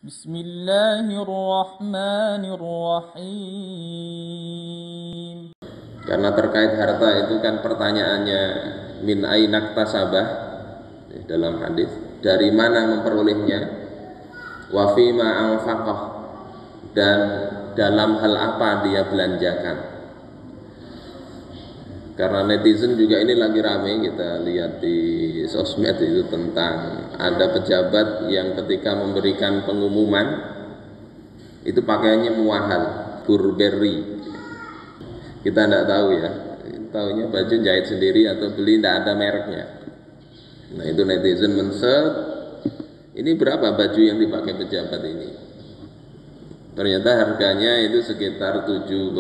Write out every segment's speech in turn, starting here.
Bismillahirrahmanirrahim. Karena terkait harta itu kan pertanyaannya min ainak tasabah dalam hadis, dari mana memperolehnya, wa fima anfaqah, dan dalam hal apa dia belanjakan. Karena netizen juga ini lagi rame, kita lihat di sosmed itu tentang ada pejabat yang ketika memberikan pengumuman itu pakaiannya muahal, Burberry. Kita tidak tahu ya, tahunya baju jahit sendiri atau beli, tidak ada mereknya. Nah itu netizen men-search, ini berapa baju yang dipakai pejabat ini. Ternyata harganya itu sekitar 7,2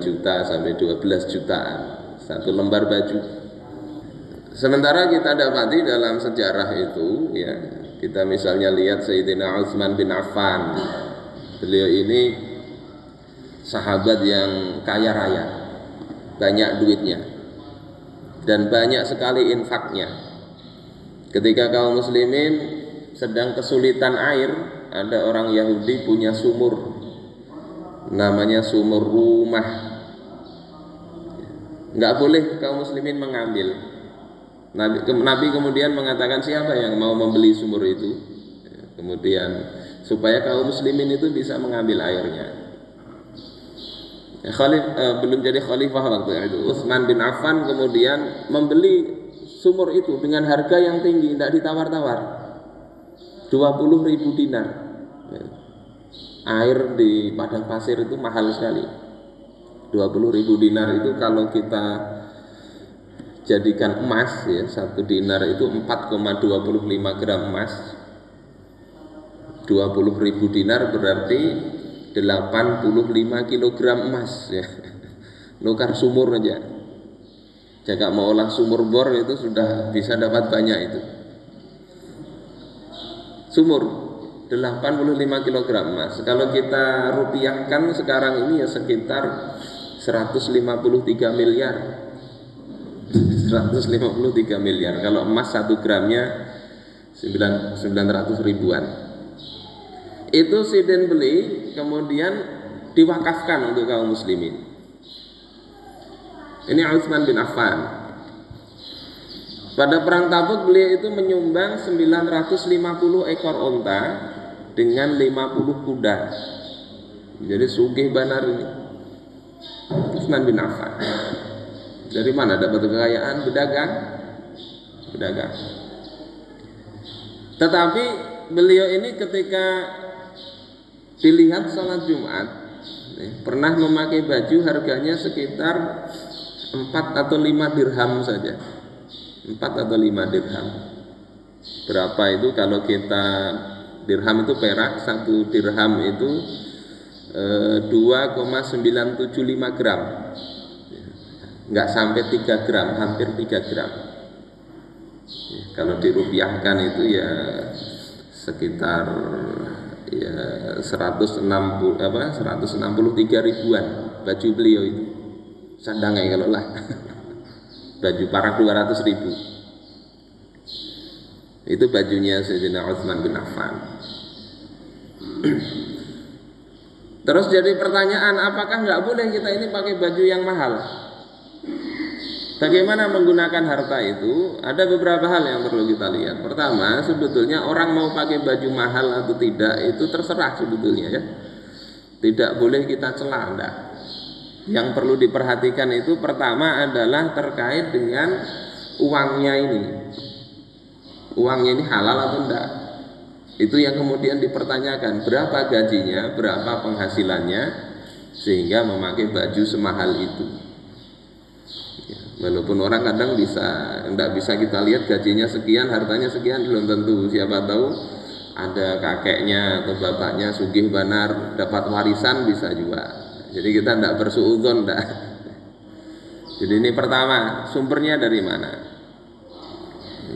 juta sampai 12 jutaan satu lembar baju. Sementara kita dapati dalam sejarah itu ya, kita misalnya lihat Sayyidina Utsman bin Affan. Beliau ini sahabat yang kaya raya, banyak duitnya dan banyak sekali infaknya. Ketika kaum muslimin sedang kesulitan air, ada orang Yahudi punya sumur, namanya sumur rumah. Nggak boleh kaum muslimin mengambil. Nabi kemudian mengatakan siapa yang mau membeli sumur itu, kemudian supaya kaum muslimin itu bisa mengambil airnya. Belum jadi khalifah waktu itu, Utsman bin Affan kemudian membeli sumur itu dengan harga yang tinggi, tidak ditawar-tawar, 20.000 dinar. Air di padang pasir itu mahal sekali. 20.000 dinar itu kalau kita jadikan emas ya, 1 dinar itu 4,25 gram emas. 20.000 dinar berarti 85 kilogram emas ya. Nukar sumur aja. Jika mau olah sumur bor itu sudah bisa dapat banyak itu. Sumur 85 kilogram emas. Kalau kita rupiahkan sekarang ini ya sekitar 153 miliar. 153 miliar. Kalau emas 1 gramnya 900 ribuan. Itu Sidin beli, kemudian diwakafkan untuk kaum muslimin. Ini Utsman bin Affan. Pada perang Tabuk beliau itu menyumbang 950 ekor onta dengan 50 kuda. Jadi sugih banar ini Utsman bin Affan. Dari mana dapat kekayaan? Berdagang. Tetapi beliau ini ketika dilihat sholat Jumat pernah memakai baju harganya sekitar 4 atau 5 dirham saja. 4 atau 5 dirham. Berapa itu kalau kita, dirham itu perak, 1 dirham itu 2,975 gram. Enggak sampai 3 gram, hampir 3 gram. Kalau dirupiahkan itu ya sekitar ya 163 ribuan baju beliau itu. Sandangai kalau lah. Baju parah 200 ribu. Itu bajunya Sayyidina Utsman bin Affan. Terus jadi pertanyaan, apakah nggak boleh kita ini pakai baju yang mahal? Bagaimana menggunakan harta itu? Ada beberapa hal yang perlu kita lihat. Pertama, sebetulnya orang mau pakai baju mahal atau tidak itu terserah sebetulnya ya. Tidak boleh kita cela, enggak. Yang perlu diperhatikan itu pertama adalah terkait dengan uangnya ini. Uangnya ini halal atau enggak? Itu yang kemudian dipertanyakan, berapa gajinya, berapa penghasilannya sehingga memakai baju semahal itu. Ya, walaupun orang kadang enggak bisa kita lihat gajinya sekian, hartanya sekian, belum tentu. Siapa tahu ada kakeknya atau bapaknya sugih banar dapat warisan, bisa juga. Jadi kita tidak bersuudzon, tidak. Jadi ini pertama, sumbernya dari mana?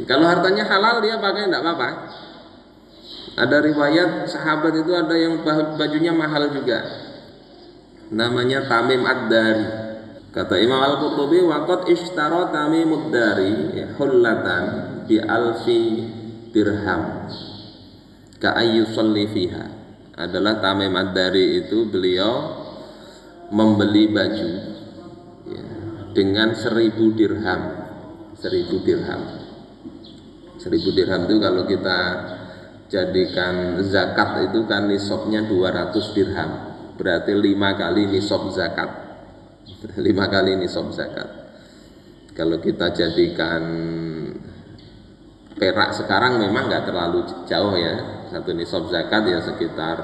Kalau hartanya halal dia pakai tidak apa-apa. Ada riwayat sahabat itu ada yang bajunya mahal juga. Namanya Tamim Ad-Dari. Kata Imam Al-Qurtubi, waqad ishtara Tamim Ad-Dari hullatan bi alfi dirham ka ayyusalli fiha. adalah Tamim Ad-Dari itu beliau membeli baju ya, dengan 1000 dirham. 1000 dirham. 1000 dirham itu kalau kita jadikan zakat itu kan nisabnya 200 dirham. Berarti 5 kali nisab zakat. 5 kali nisab zakat. Kalau kita jadikan perak sekarang memang nggak terlalu jauh ya. Satu nisab zakat ya sekitar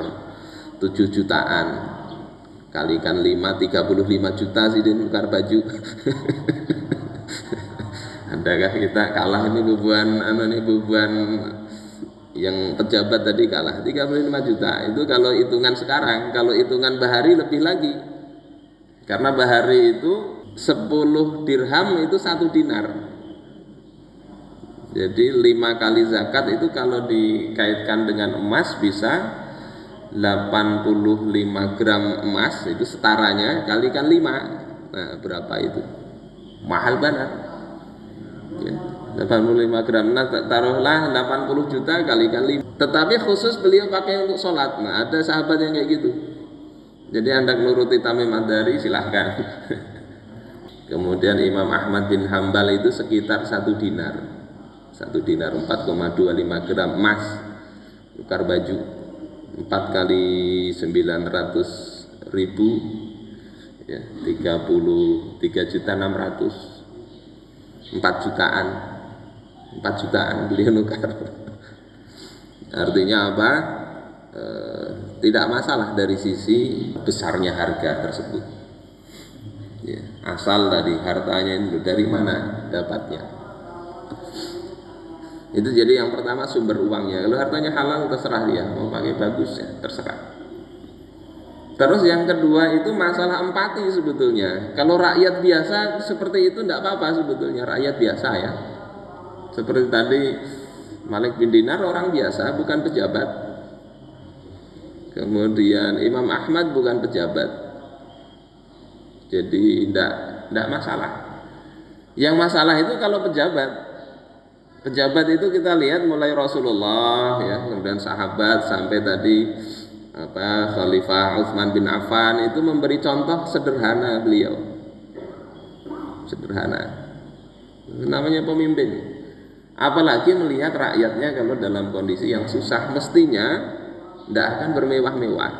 7 jutaan. Kalikan 5, 35 juta sih tukar baju. Adakah kita kalah ini beban yang pejabat tadi kalah 35 juta. Itu kalau hitungan sekarang, kalau hitungan bahari lebih lagi. Karena bahari itu 10 dirham itu 1 dinar. Jadi 5 kali zakat itu kalau dikaitkan dengan emas bisa 85 gram emas, itu setaranya kalikan 5. Nah, berapa itu? Mahal banget. Ya, 85 gram. Nah, taruhlah 80 juta kalikan 5. Tetapi khusus beliau pakai untuk sholat. Nah, ada sahabat yang kayak gitu. Jadi Anda menuruti Tamim Ad-Dari silahkan. Kemudian Imam Ahmad bin Hambal itu sekitar 1 dinar. 1 dinar 4,25 gram emas. Tukar baju 4 kali 900 ribu ya, 33.600, 4 jutaan. 4 jutaan beliau nukar. Artinya apa? Tidak masalah dari sisi besarnya harga tersebut ya, asal tadi hartanya itu dari mana dapatnya. Itu jadi yang pertama sumber uangnya. Kalau hartanya halal terserah dia, mau pakai bagus ya terserah. Terus yang kedua itu masalah empati sebetulnya. Kalau rakyat biasa seperti itu tidak apa-apa sebetulnya, rakyat biasa ya. Seperti tadi Malik bin Dinar orang biasa, bukan pejabat. Kemudian Imam Ahmad bukan pejabat. Jadi tidak masalah. Yang masalah itu kalau pejabat. Pejabat itu kita lihat mulai Rasulullah ya, kemudian sahabat sampai tadi Khalifah Utsman bin Affan itu memberi contoh sederhana beliau. Sederhana. Namanya pemimpin. Apalagi melihat rakyatnya kalau dalam kondisi yang susah, mestinya tidak akan bermewah-mewah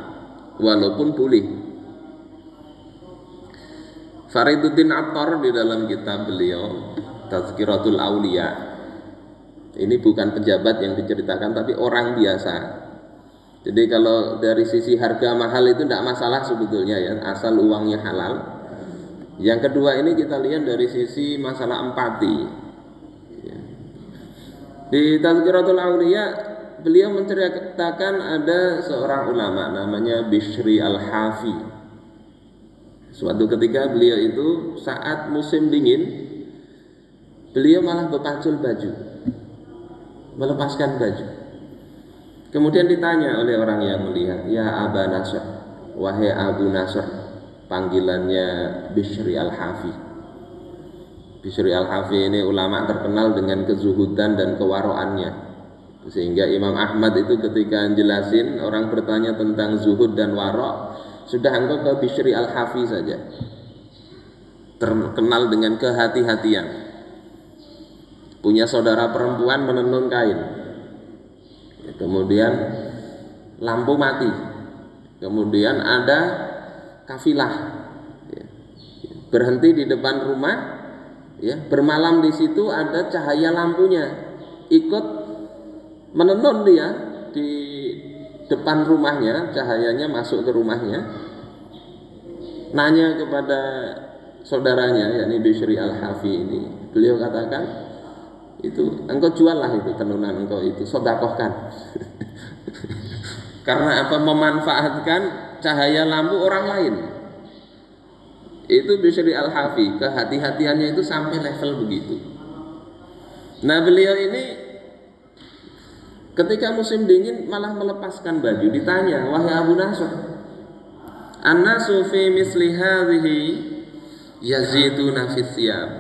walaupun boleh. Fariduddin Attar di dalam kitab beliau Tazkiratul Auliya, ini bukan pejabat yang diceritakan tapi orang biasa. Jadi kalau dari sisi harga mahal itu tidak masalah sebetulnya ya, asal uangnya halal. Yang kedua ini kita lihat dari sisi masalah empati. Di Tazkiratul Auliya beliau menceritakan ada seorang ulama namanya Bishri Al-Hafi. Suatu ketika beliau itu saat musim dingin, beliau malah berpacul baju, melepaskan baju. Kemudian ditanya oleh orang yang melihat, ya Aba Nasr, wahai Abu Nasr, panggilannya Bishri Al-Hafi. Bishri Al-Hafi ini ulama terkenal dengan kezuhudan dan kewaroannya, sehingga Imam Ahmad itu ketika jelasin orang bertanya tentang zuhud dan warok, sudah engkau ke Bishri Al-Hafi saja, terkenal dengan kehati-hatian. Punya saudara perempuan menenun kain, kemudian lampu mati, kemudian ada kafilah berhenti di depan rumah ya, bermalam di situ, ada cahaya lampunya, ikut menenun dia di depan rumahnya, cahayanya masuk ke rumahnya, nanya kepada saudaranya yakni Bishri Al-Hafi ini, beliau katakan, itu engkau juallah itu tenunan engkau itu, sedekahkan. Karena apa? Memanfaatkan cahaya lampu orang lain. Itu Bishri Al-Hafi, kehati-hatiannya itu sampai level begitu. Nah beliau ini ketika musim dingin malah melepaskan baju. Ditanya, wahai Abu Nasr, an-nasu fi misli hadhihi yaziduna fi thiyab.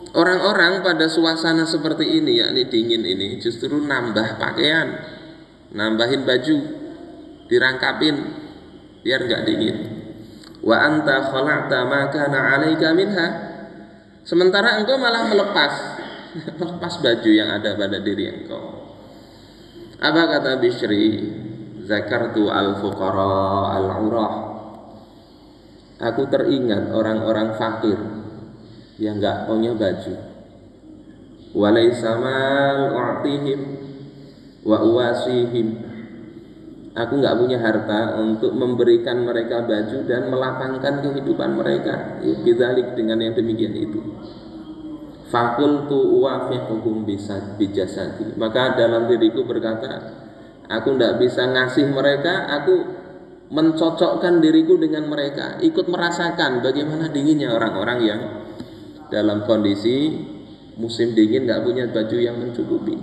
Orang-orang pada suasana seperti ini, yakni dingin ini, justru nambah pakaian, nambahin baju. dirangkapin biar nggak dingin. Wa anta khala'ta ma kana 'alaika minha, sementara engkau malah melepas baju yang ada pada diri engkau. Apa kata Bishri? Zakartu al-fuqara al-urah, aku teringat orang-orang fakir yang enggak punya baju. Walaysa mal u'tihim wa uwasihim, aku enggak punya harta untuk memberikan mereka baju dan melapangkan kehidupan mereka. Bidzalik, dengan yang demikian itu. Fakultu uwafiquhum bijasadi, maka dalam diriku berkata, aku tidak bisa ngasih mereka, aku mencocokkan diriku dengan mereka, ikut merasakan bagaimana dinginnya orang-orang yang dalam kondisi musim dingin tidak punya baju yang mencukupi.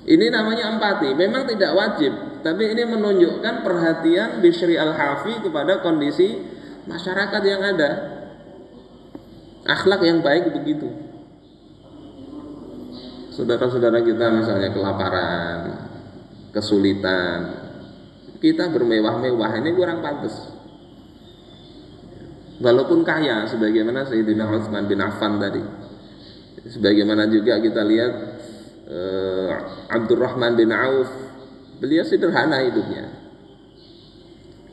Ini namanya empati. Memang tidak wajib, tapi ini menunjukkan perhatian Bishri al-Hafi kepada kondisi masyarakat yang ada. Akhlak yang baik begitu. Saudara-saudara kita misalnya kelaparan, kesulitan, kita bermewah-mewah, ini kurang pantas. Walaupun kaya, sebagaimana Sayyidina Utsman bin Affan tadi, sebagaimana juga kita lihat Abdurrahman bin Auf, beliau sederhana hidupnya.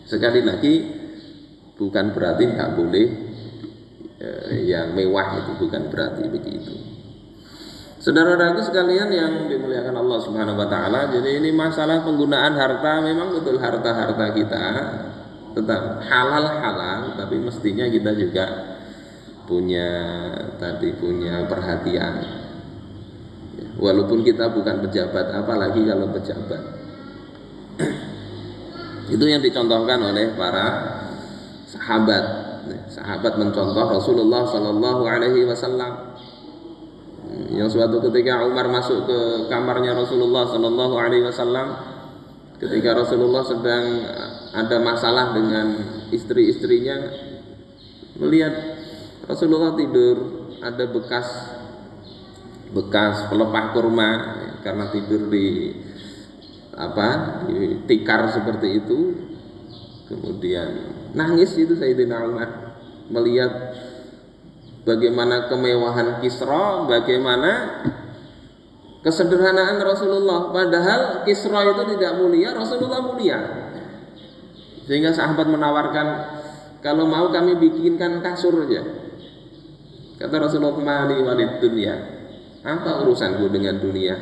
Sekali lagi, bukan berarti nggak boleh yang mewah, itu bukan berarti begitu. Saudara-saudaraku sekalian yang dimuliakan Allah Subhanahu wa taala, jadi ini masalah penggunaan harta, memang betul harta-harta kita tetap halal, tapi mestinya kita juga punya perhatian. Walaupun kita bukan pejabat, apalagi kalau pejabat. Itu yang dicontohkan oleh para sahabat. Sahabat mencontoh Rasulullah Sallallahu Alaihi Wasallam. Yang suatu ketika Umar masuk ke kamarnya Rasulullah Sallallahu Alaihi Wasallam, ketika Rasulullah sedang ada masalah dengan istri-istrinya, melihat Rasulullah tidur, ada bekas pelepah kurma karena tidur di tikar seperti itu. Kemudian nangis itu Sayyidina Umar melihat bagaimana kemewahan Kisra, bagaimana kesederhanaan Rasulullah. Padahal Kisra itu tidak mulia, Rasulullah mulia. Sehingga sahabat menawarkan, kalau mau kami bikinkan kasur aja. Kata Rasulullah, mali walid dunya, apa urusanku dengan dunia?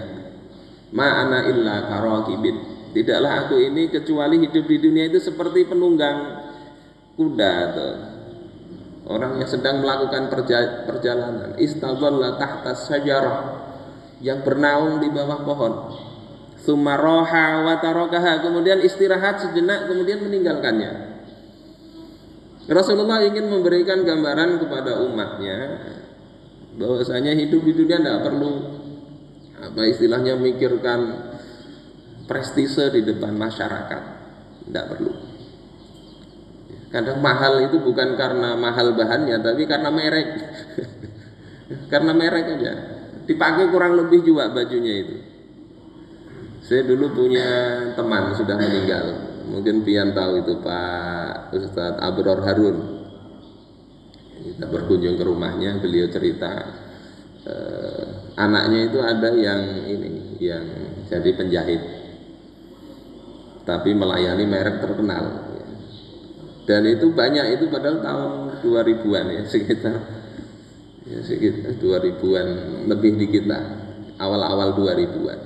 Ma ana illa karakibin, tidaklah aku ini kecuali hidup di dunia itu seperti penunggang kuda atau orang yang sedang melakukan perjalanan. Istadalla tahta syajarah, yang bernaung di bawah pohon. Tsumma raha wa tarakaha, kemudian istirahat sejenak, kemudian meninggalkannya. Rasulullah ingin memberikan gambaran kepada umatnya bahwasanya hidup di dunia tidak perlu mikirkan prestise di depan masyarakat, tidak perlu. Kadang mahal itu bukan karena mahal bahannya, tapi karena merek. Karena merek aja, dipakai kurang lebih juga bajunya itu. Saya dulu punya teman sudah meninggal, mungkin pian tahu itu Pak Ustadz Abror Harun. Kita berkunjung ke rumahnya, beliau cerita anaknya itu ada yang jadi penjahit, tapi melayani merek terkenal. Dan itu banyak, itu padahal tahun 2000-an ya, sekitar 2000-an lebih dikit lah, awal-awal 2000-an.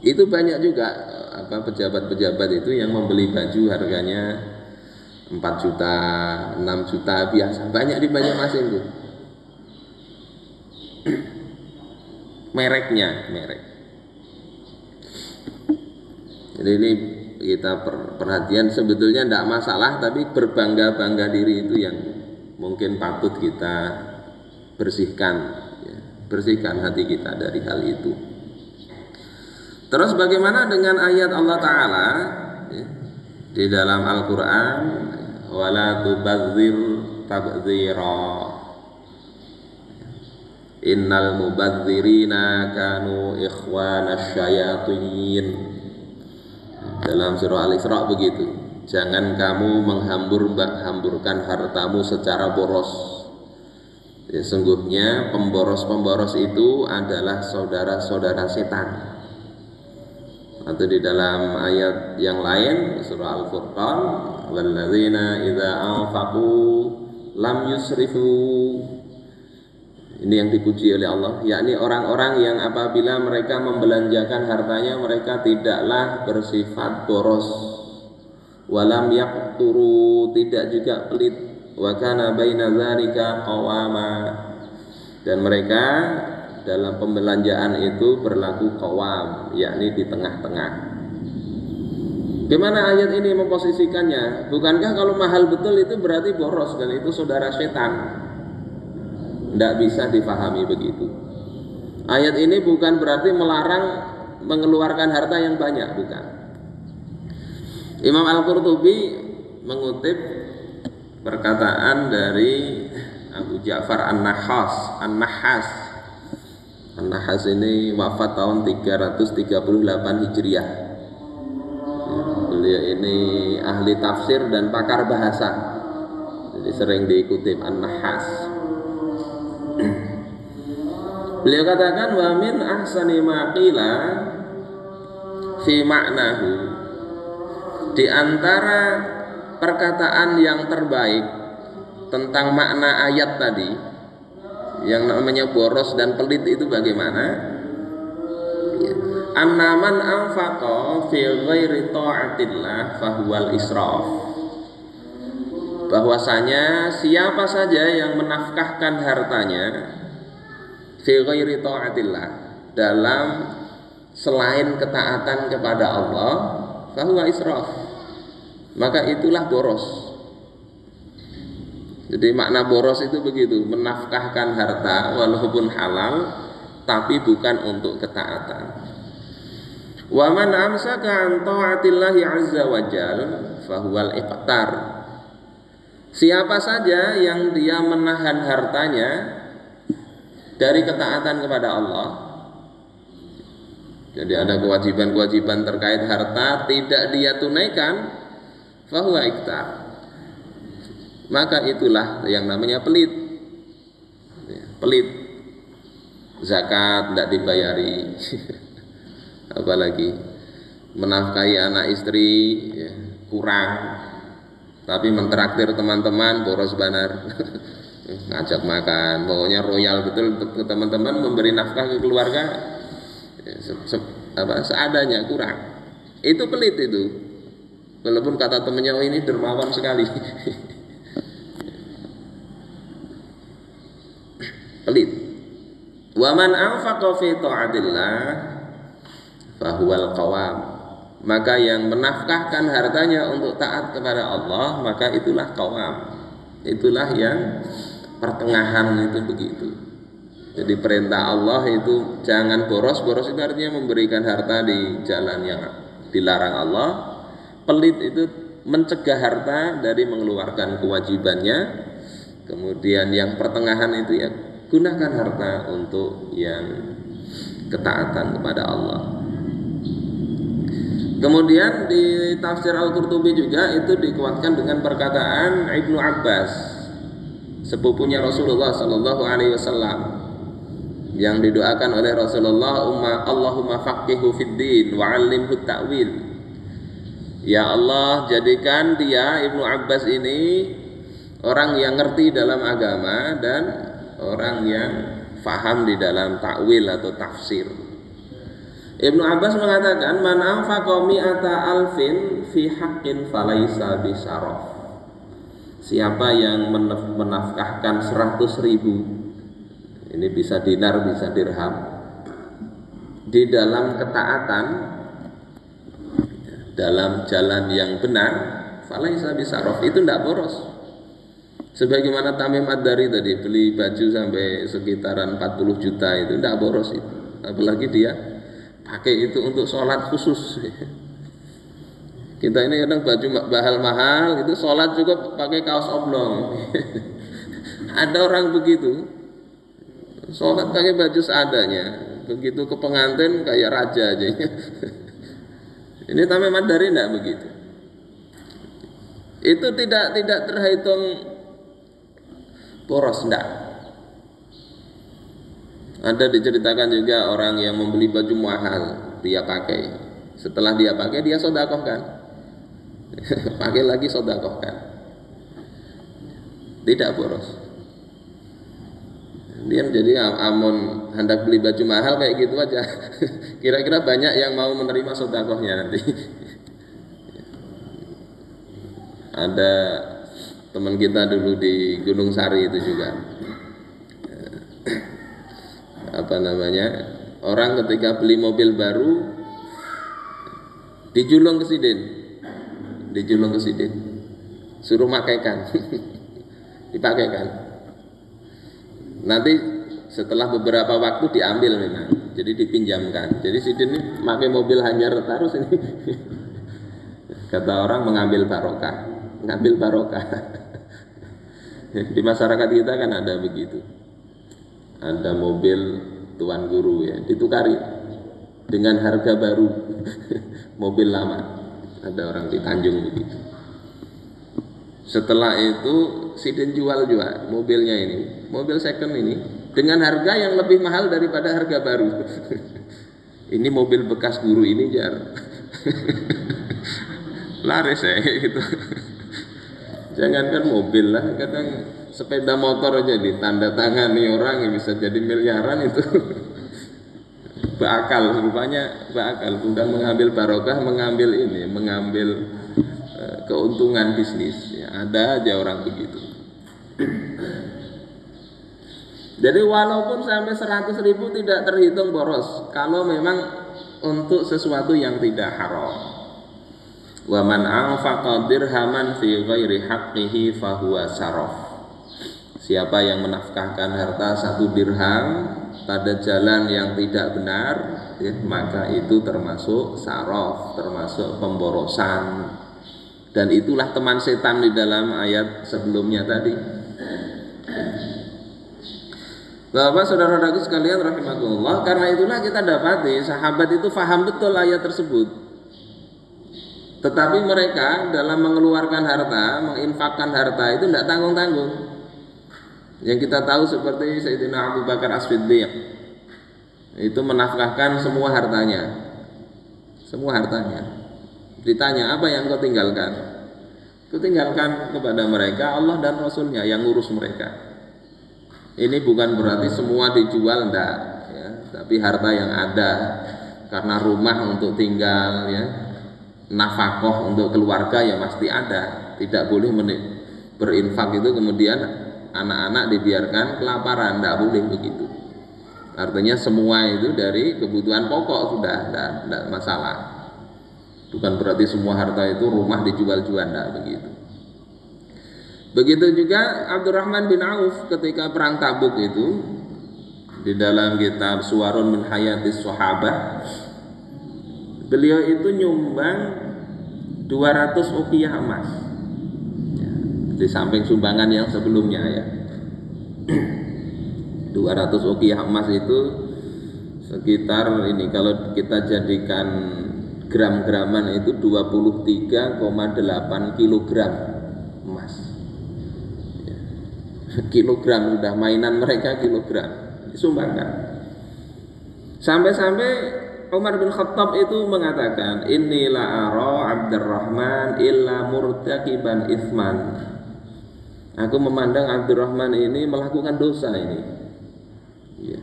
Itu banyak juga pejabat-pejabat itu yang membeli baju harganya 4 juta, 6 juta biasa, banyak di Banjarmasin itu. merek. Jadi ini kita perhatian, sebetulnya tidak masalah, tapi berbangga-bangga diri itu yang mungkin patut kita bersihkan hati kita dari hal itu. Terus bagaimana dengan ayat Allah Ta'ala di dalam Al-Quran, wala tubadzir tabdzira, innal mubadzirina kanu ikhwanasyayatin. Dalam surah Al-Isra begitu. Jangan kamu hamburkan hartamu secara boros. Ya, sungguhnya pemboros-pemboros itu adalah saudara-saudara setan. Atau di dalam ayat yang lain surah Al-Furqan, walladzina idza anfaqu lam yusrifu. Ini yang dipuji oleh Allah, yakni orang-orang yang apabila mereka membelanjakan hartanya mereka tidaklah bersifat boros, walam yaqturu, tidak juga pelit, wa kana baina dzalika qawama, dan mereka dalam pembelanjaan itu berlaku qawam, yakni di tengah-tengah. Gimana ayat ini memposisikannya? Bukankah kalau mahal betul itu berarti boros dan itu saudara setan? Tidak bisa difahami begitu. Ayat ini bukan berarti melarang mengeluarkan harta yang banyak, bukan. Imam Al-Qurtubi mengutip perkataan dari Abu Ja'far An-Nahas. An-Nahas ini wafat tahun 338 Hijriah. Beliau ini ahli tafsir dan pakar bahasa, jadi sering diikuti An-Nahas. Beliau katakan wa min ahsani ma qila fi ma'nahu, di antara perkataan yang terbaik tentang makna ayat tadi yang namanya boros dan pelit itu bagaimana? Annaman anfaqa fi ghairi ta'atillah fahuwal israf. Bahwasanya siapa saja yang menafkahkan hartanya fi ghairi ta'atillah, dalam selain ketaatan kepada Allah, fahuwa israf, maka itulah boros. Jadi makna boros itu begitu, menafkahkan harta walaupun halal tapi bukan untuk ketaatan. Wa man amsaka an ta'atillahi azza wajal fahuwal iqtar. Siapa saja yang dia menahan hartanya dari ketaatan kepada Allah, jadi ada kewajiban-kewajiban terkait harta tidak dia tunaikan, fahuwa iqtar, maka itulah yang namanya pelit. Pelit, zakat tidak dibayari, apalagi menafkahi anak istri ya, kurang, tapi mentraktir teman-teman boros banar. Ngajak makan, pokoknya royal betul ke teman-teman, memberi nafkah ke keluarga seadanya, kurang. Itu pelit itu. Walaupun kata temannya, oh ini dermawan sekali. Pelit. Wa man anfaqa fi ta'atillah fahuwal qawam. Maka yang menafkahkan hartanya untuk taat kepada Allah, maka itulah qawam. Itulah yang pertengahan itu begitu. Jadi perintah Allah itu jangan boros. Boros itu artinya memberikan harta di jalan yang dilarang Allah. Pelit itu mencegah harta dari mengeluarkan kewajibannya. Kemudian yang pertengahan itu ya gunakan harta untuk yang ketaatan kepada Allah. Kemudian di tafsir Al-Qurtubi juga itu dikuatkan dengan perkataan Ibnu Abbas, sepupunya Rasulullah Sallallahu Alaihi Wasallam, yang didoakan oleh Rasulullah, Allahumma faqihu fid din wa 'allimhu ta'wil. Ya Allah, jadikan dia Ibnu Abbas ini orang yang ngerti dalam agama dan orang yang faham di dalam takwil atau tafsir. Ibnu Abbas mengatakan, man anfaqa mi'ata alfin fi haqqin falaisa bisaraf. Siapa yang menafkahkan 100.000, ini bisa dinar bisa dirham, di dalam ketaatan, dalam jalan yang benar, falaisa bisaraf, itu tidak boros. Sebagaimana Tamim Ad-Dari tadi beli baju sampai sekitaran 40 juta itu tidak boros itu. Apalagi dia pakai itu untuk sholat khusus. Kita ini kadang baju mahal itu sholat juga pakai kaos oblong. Ada orang begitu, sholat pakai baju seadanya, begitu ke pengantin kayak raja aja. Ini Tamim Ad-Dari tidak begitu. Itu tidak terhitung boros, tidak. Ada diceritakan juga orang yang membeli baju mahal, dia pakai. Setelah dia pakai, dia sodakohkan. Pakai lagi sodakohkan. Tidak boros. Dia menjadi amun hendak beli baju mahal kayak gitu aja. Kira-kira banyak yang mau menerima sodakohnya nanti. Ada teman kita dulu di Gunung Sari itu juga. Orang ketika beli mobil baru dijulung ke sidin, suruh makaikan. Dipakaikan. Nanti setelah beberapa waktu diambil memang, jadi dipinjamkan. Jadi sidin ini pakai mobil hanyar terus ini. Kata orang mengambil barokah. Di masyarakat kita kan ada begitu. Ada mobil tuan guru ya, ditukari dengan harga baru mobil lama. Ada orang di Tanjung begitu. Setelah itu sidin jual juga mobilnya ini, mobil second ini dengan harga yang lebih mahal daripada harga baru. Ini mobil bekas guru ini jar. Laris ya gitu. Jangankan mobil lah, kadang sepeda motor aja ditandatangani orang yang bisa jadi miliaran itu. Bakal rupanya bukan mengambil barokah, mengambil keuntungan bisnis. Ya, ada aja orang begitu. Jadi walaupun sampai 100.000 tidak terhitung boros kalau memang untuk sesuatu yang tidak haram. Wa man anfaqa dirhaman fi ghairi haqqihi fahuwa saraf. Siapa yang menafkahkan harta 1 dirham pada jalan yang tidak benar, ya, maka itu termasuk saraf, termasuk pemborosan. Dan itulah teman setan di dalam ayat sebelumnya tadi. Bapak saudara-saudaraku sekalian rahimakumullah, karena itulah kita dapati sahabat itu faham betul ayat tersebut. Tetapi mereka dalam mengeluarkan harta, menginfakkan harta itu tidak tanggung-tanggung. Yang kita tahu seperti Sayyidina Abu Bakar As-Siddiq, itu menafkahkan semua hartanya. Ditanya, apa yang kau tinggalkan? Kau tinggalkan kepada mereka Allah dan Rasulnya yang ngurus mereka. Ini bukan berarti semua dijual, enggak, ya, tapi harta yang ada karena rumah untuk tinggal, ya, nafkah untuk keluarga ya pasti ada. Tidak boleh berinfak itu kemudian anak-anak dibiarkan kelaparan, tidak boleh begitu. Artinya semua itu dari kebutuhan pokok sudah, tidak masalah. Bukan berarti semua harta itu rumah dijual-jual, tidak begitu. Begitu juga Abdurrahman bin Auf ketika perang Tabuk itu, di dalam kitab Suwarun min Hayatis Sahabah, beliau itu nyumbang 200 uqiyah emas, ya, di samping sumbangan yang sebelumnya ya. 200 uqiyah emas itu sekitar ini kalau kita jadikan gram-graman itu 23,8 kilogram emas, ya. Kilogram sudah mainan mereka, kilogram disumbangkan. Sampai-sampai Umar bin Khattab itu mengatakan, inni la ara Abdurrahman illa murtaqiban itsman. Aku memandang Abdurrahman ini melakukan dosa ini. Ya.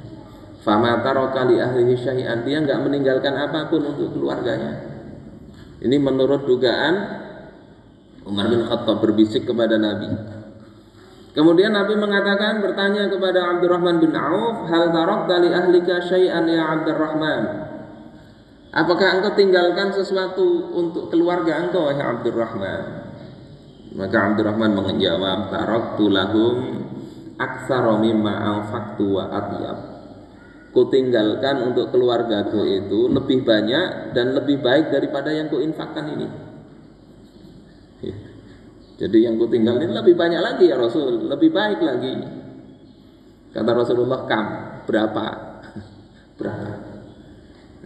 Fama taraka li ahlihi syai'an, dia enggak meninggalkan apapun untuk keluarganya. Ini menurut dugaan Umar bin Khattab berbisik kepada Nabi. Kemudian Nabi mengatakan, bertanya kepada Abdurrahman bin Auf, hal tarakta li ahlika syai'an ya Abdurrahman? Apakah engkau tinggalkan sesuatu untuk keluarga engkau, ya Abdurrahman? Maka Abdurrahman menjawab, taraktu lahum aktsara mimma anfaqtu wa atyab. Kutinggalkan untuk keluargaku itu lebih banyak dan lebih baik daripada yang kuinfakkan ini. Ya. Jadi yang kutinggal ini lebih banyak lagi ya Rasul, lebih baik lagi. Kata Rasulullah, berapa? Berapa?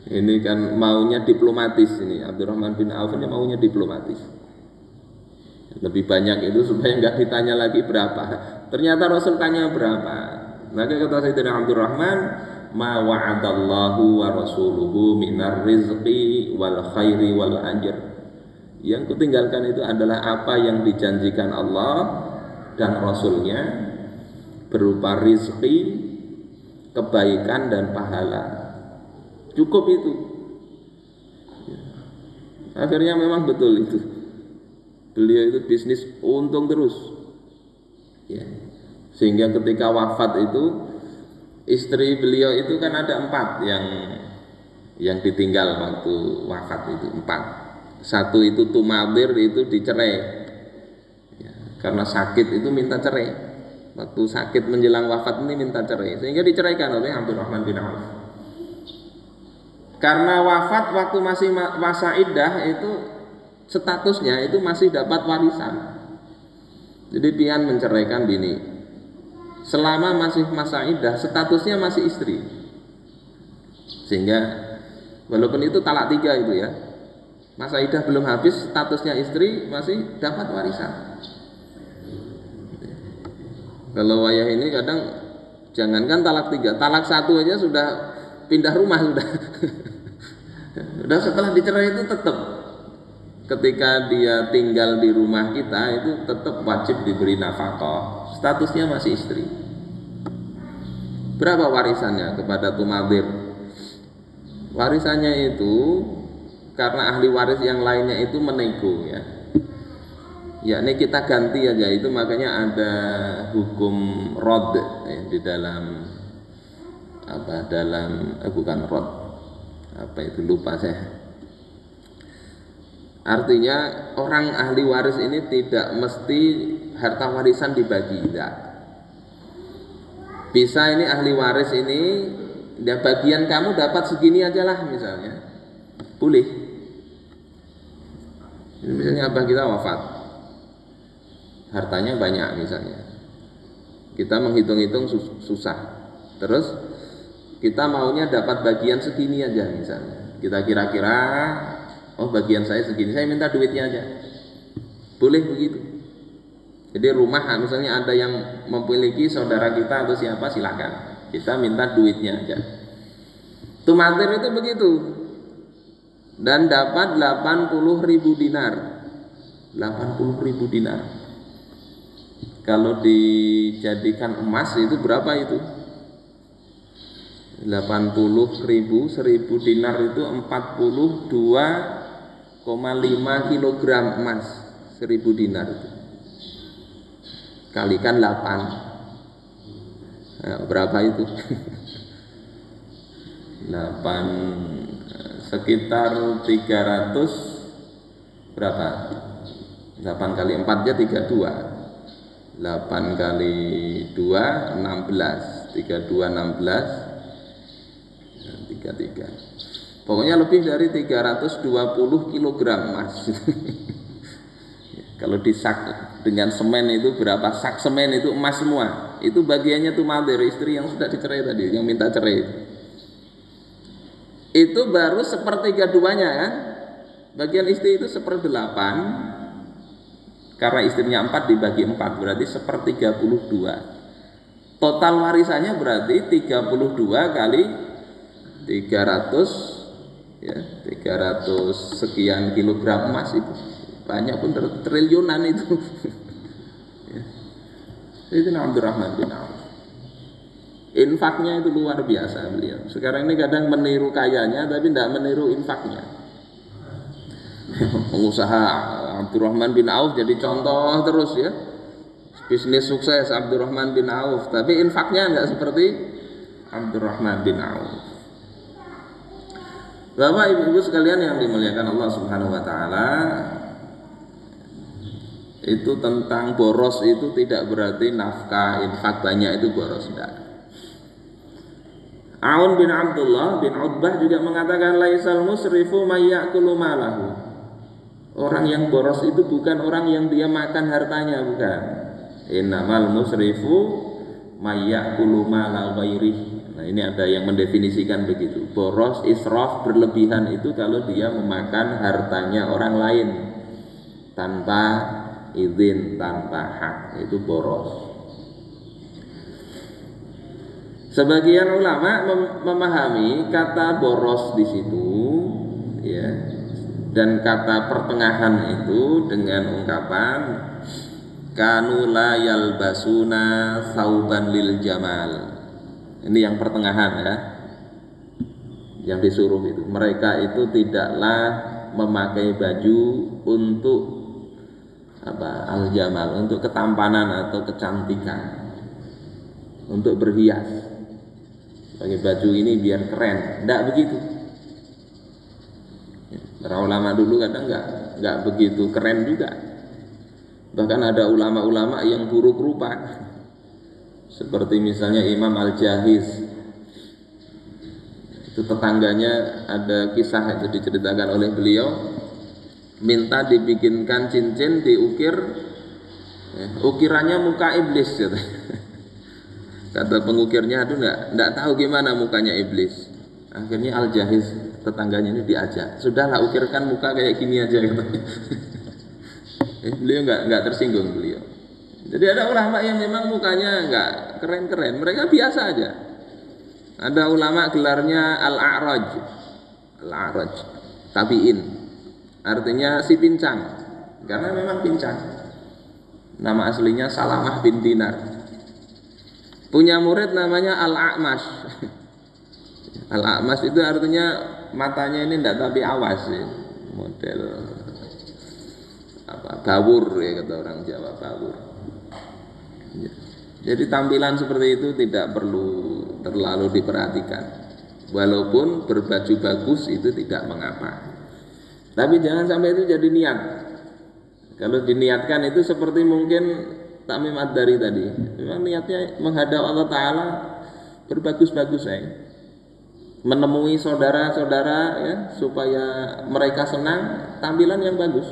Ini kan maunya diplomatis ini. Abdurrahman bin Auf ini maunya diplomatis. Lebih banyak itu supaya nggak ditanya lagi berapa. Ternyata Rasul tanya berapa. Maka kata Sayyidina Abdurrahman, ma wa'adallahu wa rasuluhu minar rizqi wal khairi wal ajr. Yang kutinggalkan itu adalah apa yang dijanjikan Allah dan Rasulnya berupa rizki, kebaikan dan pahala. Cukup itu. Akhirnya memang betul itu. Beliau itu bisnis untung terus. Ya. Sehingga ketika wafat itu, istri beliau itu kan ada 4 yang ditinggal waktu wafat itu 4. Satu itu tumadir, itu dicerai. Ya, karena sakit itu minta cerai. Waktu sakit menjelang wafat ini minta cerai, sehingga diceraikan oleh Abdurrahman bin Auf. Karena wafat waktu masih masa iddah itu statusnya itu masih dapat warisan. Jadi pian menceraikan bini. Selama masih masa iddah statusnya masih istri. Sehingga walaupun itu talak 3 itu ya. Masa iddah belum habis, statusnya istri masih dapat warisan. Kalau wayah ini kadang jangankan talak 3, talak 1 aja sudah pindah rumah sudah. Udah setelah dicerai itu tetap ketika dia tinggal di rumah kita itu tetap wajib diberi nafkah. Statusnya masih istri. Berapa warisannya kepada tumadir? Warisannya itu karena ahli waris yang lainnya itu menego ya. Ya ini kita ganti aja, itu makanya ada hukum rod ya, di dalam bukan rod, apa itu lupa saya. Artinya orang ahli waris ini tidak mesti harta warisan dibagi, tidak. Bisa ini ahli waris ini ya bagian kamu dapat segini aja lah misalnya, boleh. Ini misalnya abah kita wafat, hartanya banyak misalnya, kita menghitung-hitung susah, terus kita maunya dapat bagian segini aja misalnya, kita kira-kira oh bagian saya segini, saya minta duitnya aja, boleh begitu. Jadi rumah misalnya ada yang memiliki saudara kita atau siapa, silakan, kita minta duitnya aja. Tumatir itu begitu, dan dapat 80.000 dinar. 80.000 dinar. Kalau dijadikan emas itu berapa itu? 80.000, 1000 dinar itu 42,5 kilogram emas. 1000 dinar itu kalikan 8. Nah, berapa itu? 8 sekitar 300 berapa? 8 kali 4 aja 32. 8 kali 2 16. 32 16 33. Pokoknya lebih dari 320 kilogram emas. Kalau disak dengan semen itu berapa sak semen itu emas semua. Itu bagiannya tuh madir, istri yang sudah dicerai tadi, yang minta cerai. Itu baru 1/3 kan. Bagian istri itu 1/8. Karena istrinya 4 dibagi 4 berarti 1/32. Total warisannya berarti 32 kali 300 ya, 300 sekian kilogram emas itu. Banyak pun triliunan itu. Ya. Itu Abdurrahman bin Auf. Infaknya itu luar biasa beliau. Sekarang ini kadang meniru kayanya tapi tidak meniru infaknya. Pengusaha Abdurrahman bin Auf jadi contoh terus ya. Bisnis sukses Abdurrahman bin Auf, tapi infaknya enggak seperti Abdurrahman bin Auf. Bapak Ibu sekalian yang dimuliakan Allah Subhanahu wa taala, itu tentang boros itu tidak berarti nafkah infak banyak itu boros, tidak. Aun bin Abdullah bin Utbah juga mengatakan laisal musrifu may ya'kulu malahu. Orang yang boros itu bukan orang yang dia makan hartanya, bukan. Innamal musrifu may ya'kulu mala ghairihi. Nah, ini ada yang mendefinisikan begitu. Boros, israf, berlebihan itu kalau dia memakan hartanya orang lain tanpa izin, tanpa hak, itu boros. Sebagian ulama memahami kata boros di situ, ya, dan kata pertengahan itu dengan ungkapan kanu la yalbasuna sauban lil jamal. Ini yang pertengahan ya, yang disuruh itu. Mereka itu tidaklah memakai baju untuk al jamal, untuk ketampanan atau kecantikan, untuk berhias. Pakai baju ini biar keren, tidak begitu. Para ulama dulu kadang nggak begitu keren juga. Bahkan ada ulama-ulama yang buruk rupa, seperti misalnya Imam Al-Jahiz. Itu tetangganya ada kisah itu diceritakan oleh beliau, minta dibikinkan cincin diukir, ukirannya muka iblis gitu. Kata pengukirnya itu enggak tahu gimana mukanya iblis. Akhirnya Al-Jahiz tetangganya ini diajak, sudahlah ukirkan muka kayak gini aja katanya. Beliau enggak tersinggung beliau. Jadi ada ulama yang memang mukanya enggak keren-keren, mereka biasa aja. Ada ulama gelarnya Al-A'raj, tabi'in, artinya si pincang, karena memang pincang. Nama aslinya Salamah bin Dinar. Punya murid namanya Al-A'mash. Al-A'mash itu artinya matanya ini tidak tapi awas ya. Model bawur ya, kata orang Jawa, bawur. Jadi tampilan seperti itu tidak perlu terlalu diperhatikan. Walaupun berbaju bagus itu tidak mengapa. Tapi jangan sampai itu jadi niat. Kalau diniatkan itu seperti mungkin Tamim Ad-Dari tadi, memang niatnya menghadap Allah Ta'ala berbagus-bagus ya, menemui saudara-saudara ya, supaya mereka senang, tampilan yang bagus.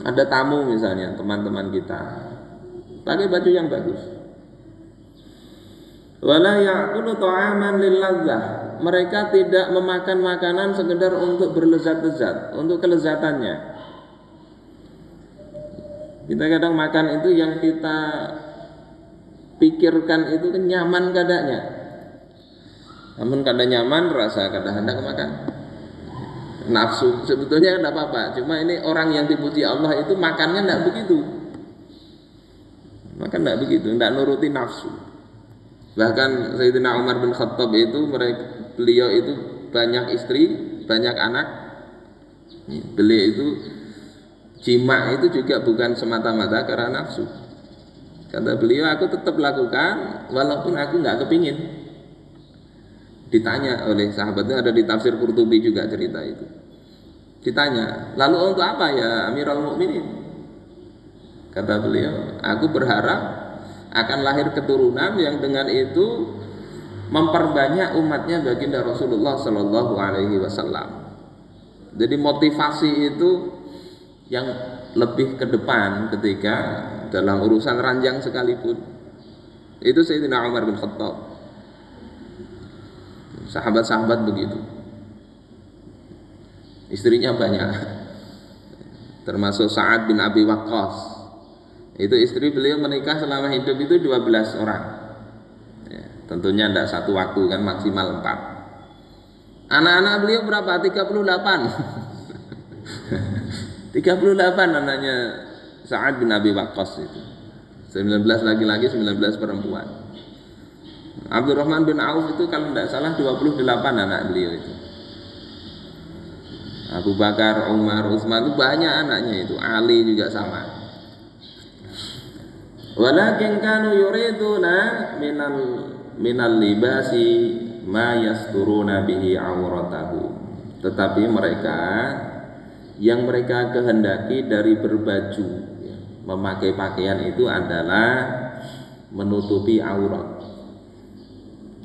Ada tamu misalnya, teman-teman kita pakai baju yang bagus. Wala ya'kulu ta'aman lilladzah, mereka tidak memakan makanan sekedar untuk berlezat-lezat, untuk kelezatannya. Kita kadang makan itu yang kita pikirkan itu kan nyaman kadangnya. Namun kadang nyaman rasa kadang hendak makan. Nafsu sebetulnya tidak apa-apa. Cuma ini orang yang dipuji Allah itu makannya tidak begitu. Makan tidak begitu, tidak nuruti nafsu. Bahkan Sayyidina Umar bin Khattab itu beliau itu banyak istri, banyak anak. Beliau itu jima itu juga bukan semata-mata karena nafsu. Kata beliau, aku tetap lakukan walaupun aku nggak kepingin. Ditanya oleh sahabatnya, ada di tafsir Qurtubi juga cerita itu. Ditanya, lalu untuk apa ya Amirul Mukminin? Kata beliau, aku berharap akan lahir keturunan yang dengan itu memperbanyak umatnya baginda Rasulullah Sallallahu Alaihi Wasallam. Jadi motivasi itu yang lebih ke depan ketika dalam urusan ranjang sekalipun. Itu Sayyidina Umar bin Khattab. Sahabat-sahabat begitu. Istrinya banyak. Termasuk Sa'ad bin Abi Waqqas. Itu istri beliau menikah selama hidup itu 12 orang. Ya, tentunya tidak satu waktu kan, maksimal 4. Anak-anak beliau berapa? 38. 38 anaknya Sa'ad bin Abi Waqqas itu. 19 laki-laki, 19 perempuan. Abdurrahman bin Auf itu kalau tidak salah 28 anak beliau itu. Abu Bakar, Umar, Utsman itu banyak anaknya itu. Ali juga sama. Walakin kanu yuriduna minal libasi ma yasturuna bihi auratahu. Tetapi mereka yang mereka kehendaki dari berbaju, memakai pakaian itu adalah menutupi aurat.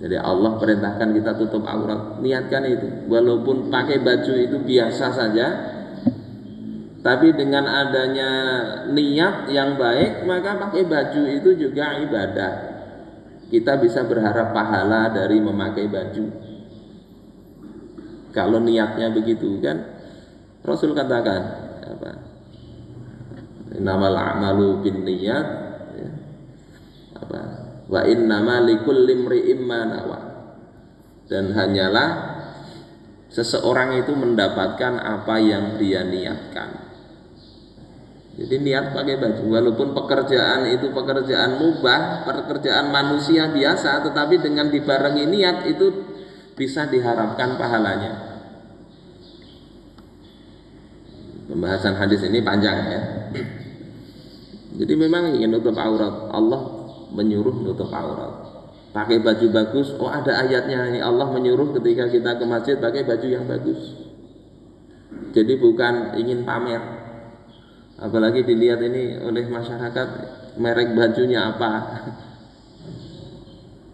Jadi Allah perintahkan kita tutup aurat, niatkan itu. Walaupun pakai baju itu biasa saja, tapi dengan adanya niat yang baik, maka pakai baju itu juga ibadah. kita bisa berharap pahala dari memakai baju. Kalau niatnya begitu kan, Rasul katakan apa? Innamal a'malu binniyat, ya. Apa? Wa innama likulli imri'in ma nawa. Dan hanyalah seseorang itu mendapatkan apa yang dia niatkan. Jadi niat pakai baju, walaupun pekerjaan itu pekerjaan mubah, pekerjaan manusia biasa, tetapi dengan dibarengi niat itu bisa diharapkan pahalanya. Pembahasan hadis ini panjang ya. Jadi memang ingin nutup aurat, Allah menyuruh nutup aurat. Pakai baju bagus, oh ada ayatnya ini, Allah menyuruh ketika kita ke masjid pakai baju yang bagus. Jadi bukan ingin pamer. Apalagi dilihat ini oleh masyarakat, merek bajunya apa.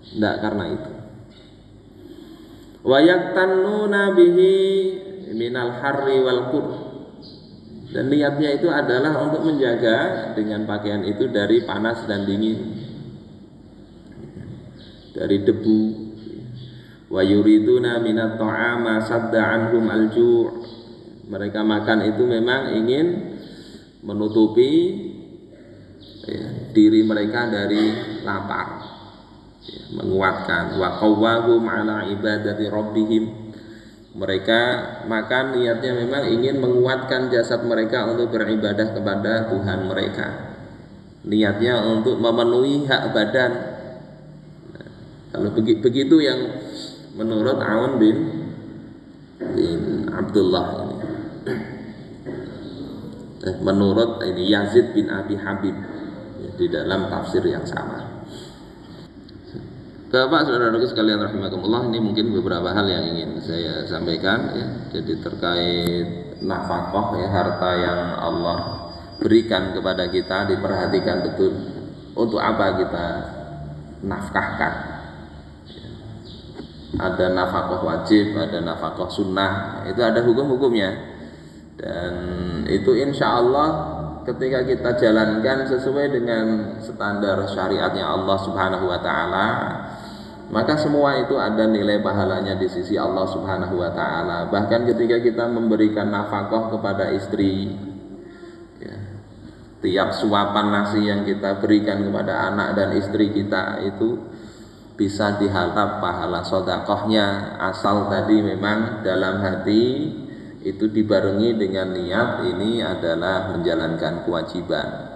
Tidak karena itu. Wa yaktannuna bihi minal harri wal qur. Dan niatnya itu adalah untuk menjaga dengan pakaian itu dari panas dan dingin, dari debu. Wa yuriduna minat ta'ama sadda anhum al-ju'. Mereka makan itu memang ingin menutupi diri mereka dari lapar, menguatkan. Wa qawwahum ala ibadati rabbihim. Mereka makan niatnya memang ingin menguatkan jasad mereka untuk beribadah kepada Tuhan mereka. Niatnya untuk memenuhi hak badan. Nah, kalau begitu yang menurut Aun bin Abdullah ini. Menurut ini Yazid bin Abi Habib ya, di dalam tafsir yang sama. Bapak saudara-saudaraku sekalian rahimakumullah, ini mungkin beberapa hal yang ingin saya sampaikan ya. Jadi terkait nafkah ya, harta yang Allah berikan kepada kita diperhatikan betul untuk apa kita nafkahkan. Ada nafkah wajib, ada nafkah sunnah, itu ada hukum-hukumnya. Dan itu insya Allah ketika kita jalankan sesuai dengan standar syariatnya Allah Subhanahu wa Ta'ala, maka semua itu ada nilai pahalanya di sisi Allah Subhanahu wa Ta'ala. Bahkan ketika kita memberikan nafkah kepada istri ya, tiap suapan nasi yang kita berikan kepada anak dan istri kita itu bisa diharap pahala sedekahnya, asal tadi memang dalam hati itu dibarengi dengan niat ini adalah menjalankan kewajiban.